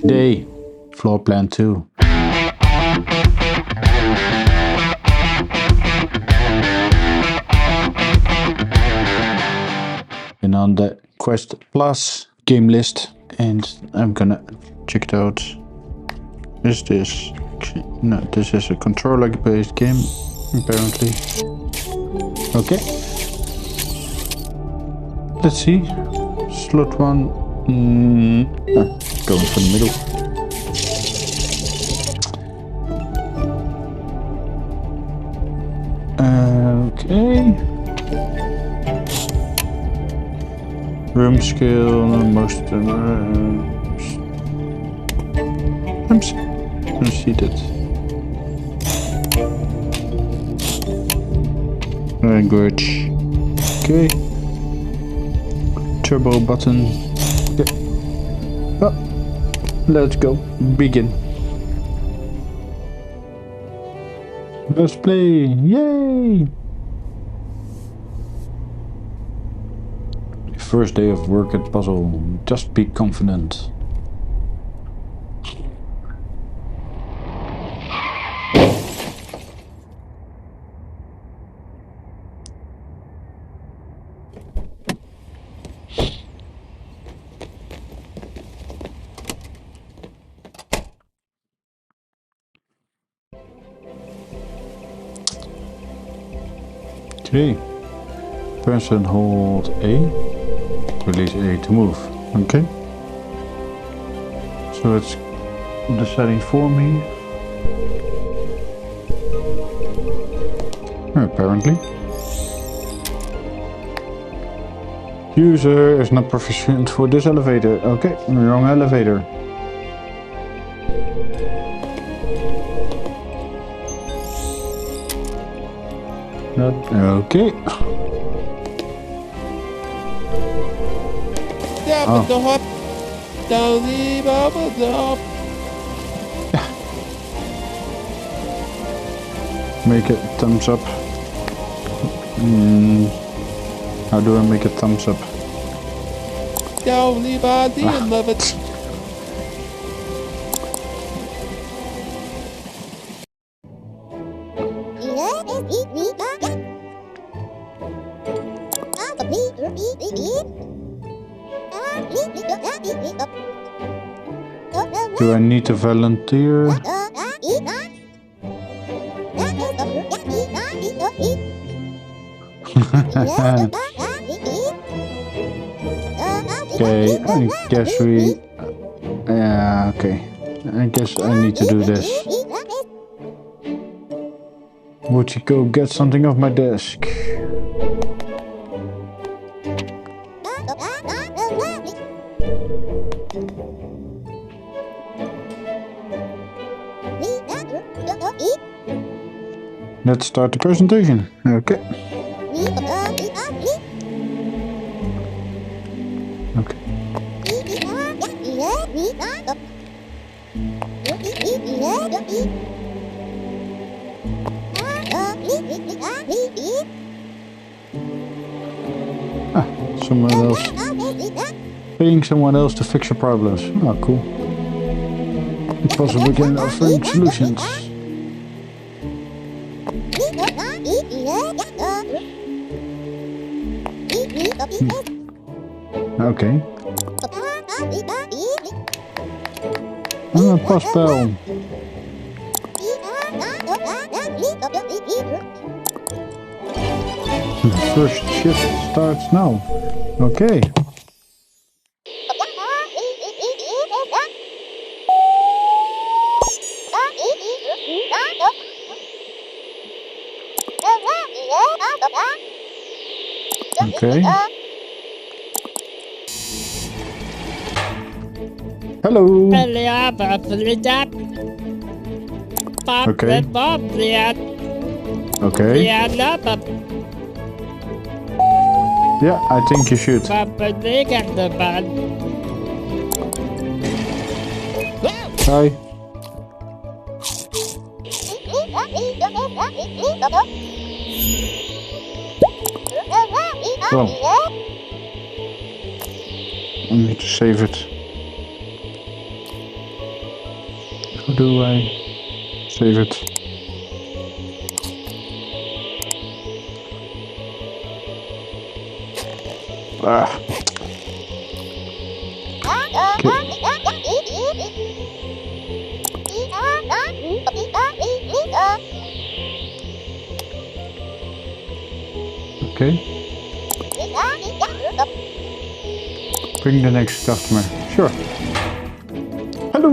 Day, Floorplan 2. And on the Quest Plus game list, and I'm gonna check it out. Is this? No, this is a controller-based game, apparently. Okay. Let's see. Slot 1. Going for the middle. Okay. Room scale, most I'm seated. Language. Okay. Turbo button. Okay. Oh, let's go. Begin. Let's play. Yay! First day of work at puzzle. Just be confident. Okay. Press and hold A. Release A to move. Okay. So it's deciding for me. Apparently. User is not proficient for this elevator. Okay, wrong elevator. Not okay. Oh. Make it thumbs up. How do I make a thumbs up? Love it. Do I need to volunteer? Okay, I guess we... Yeah, okay. I guess I need to do this. Would you go get something off my desk? Let's start the presentation. Okay. Okay. Someone else. Paying someone else to fix your problems. Oh, cool. Possibly can offer solutions. Okay. Postbel. The first shift starts now. Okay. Okay. Hello. Okay. Okay. Yeah, I think you should. Hi. Oh. I need to save it. How do I save it? Ah. Okay. Bring the next customer. Sure. Hello.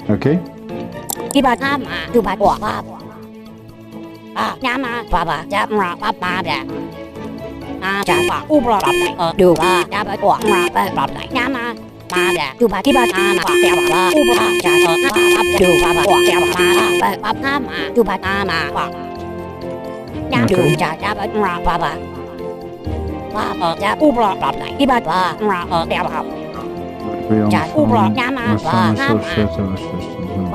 Okay. We on phone. My phone is so set to our system.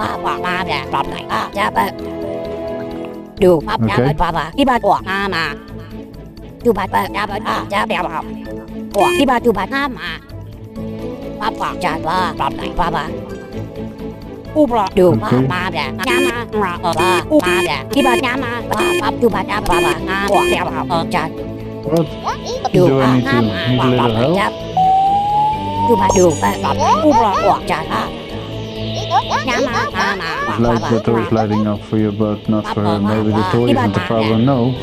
What? Do I need a little help? Like the door is lighting up for you, but not for her. Maybe the door isn't the problem. No.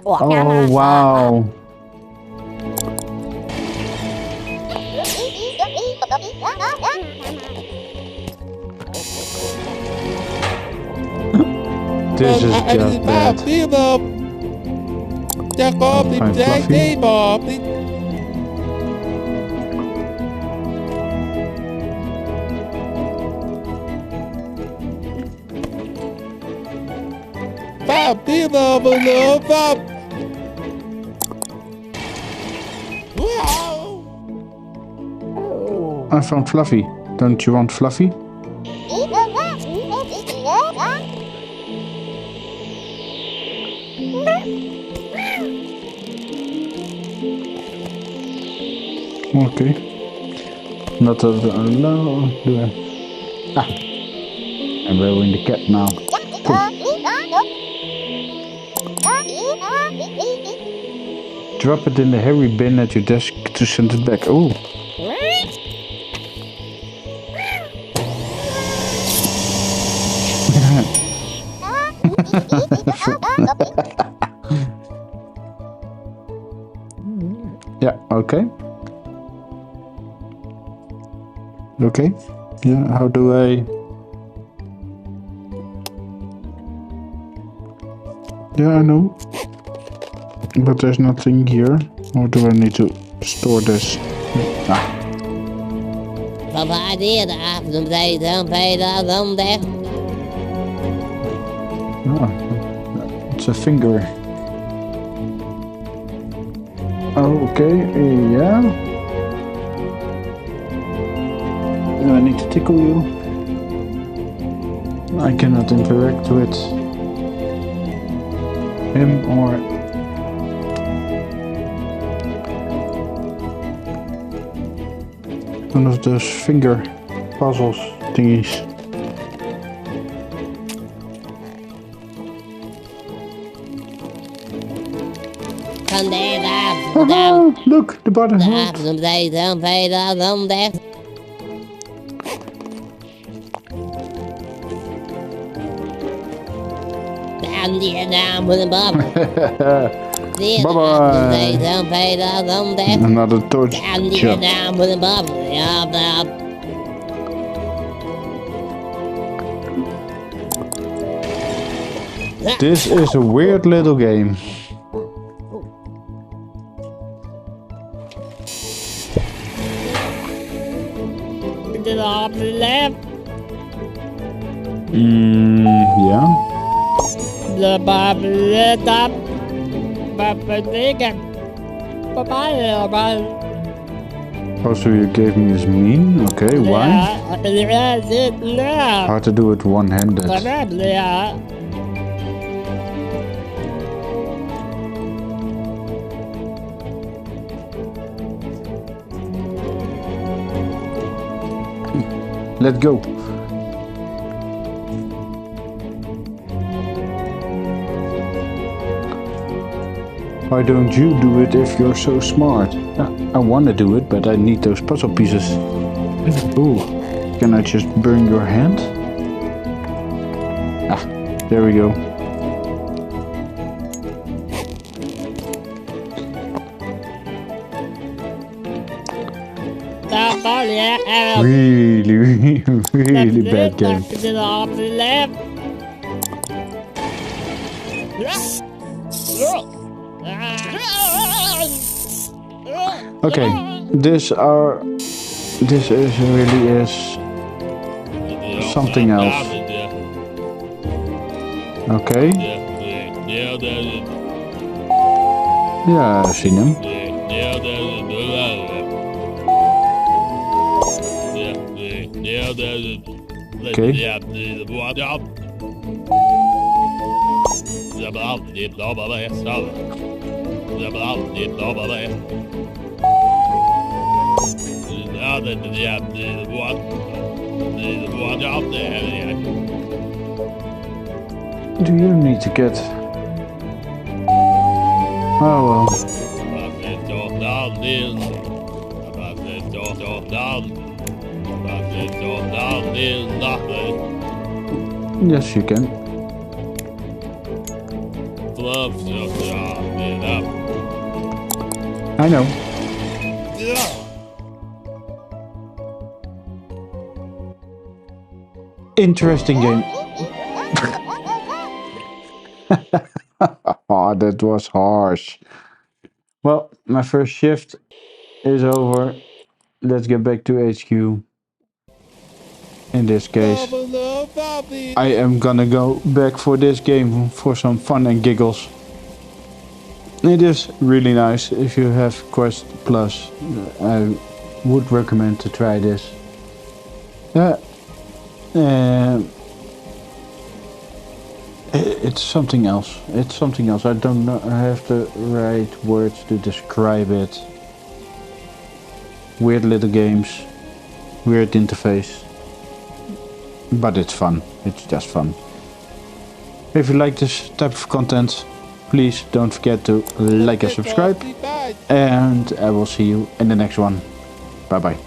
Oh wow. This is just bad. I found Fluffy. Don't you want Fluffy? Okay. Not as no. Do I? Ah. I'm wearing the cat now. Cool. Drop it in the hairy bin at your desk to send it back. Oh. Yeah, okay. Okay. Yeah, how do I... Yeah, I know. But there's nothing here. Or do I need to store this? Ah. Oh, it's a finger. Okay, yeah. Do I need to tickle you? I cannot interact with him or... one of those finger puzzles thingies. Look, the button helped. Bye-bye. Another torch job. This is a weird little game. Yeah. Oh, so you gave me his mean? Okay, why? Hard to do it one-handed. let's go. Why don't you do it if you're so smart? I want to do it, but I need those puzzle pieces. Ooh, can I just burn your hand? Ah, there we go. Really bad game. Okay, this really is something else. Okay. Yeah, I've seen him. Okay. Do you need to get... Oh well. Yes, you can. I know. Interesting game. Oh, that was harsh. Well, my first shift is over. Let's get back to HQ. In this case, I am gonna go back for this game for some fun and giggles. It is really nice. If you have Quest Plus, I would recommend to try this. It's something else. It's something else. I don't know. I have the right words to describe it. Weird little games, weird interface, but it's fun. It's just fun. If you like this type of content, please don't forget to like and subscribe, and I will see you in the next one. Bye bye.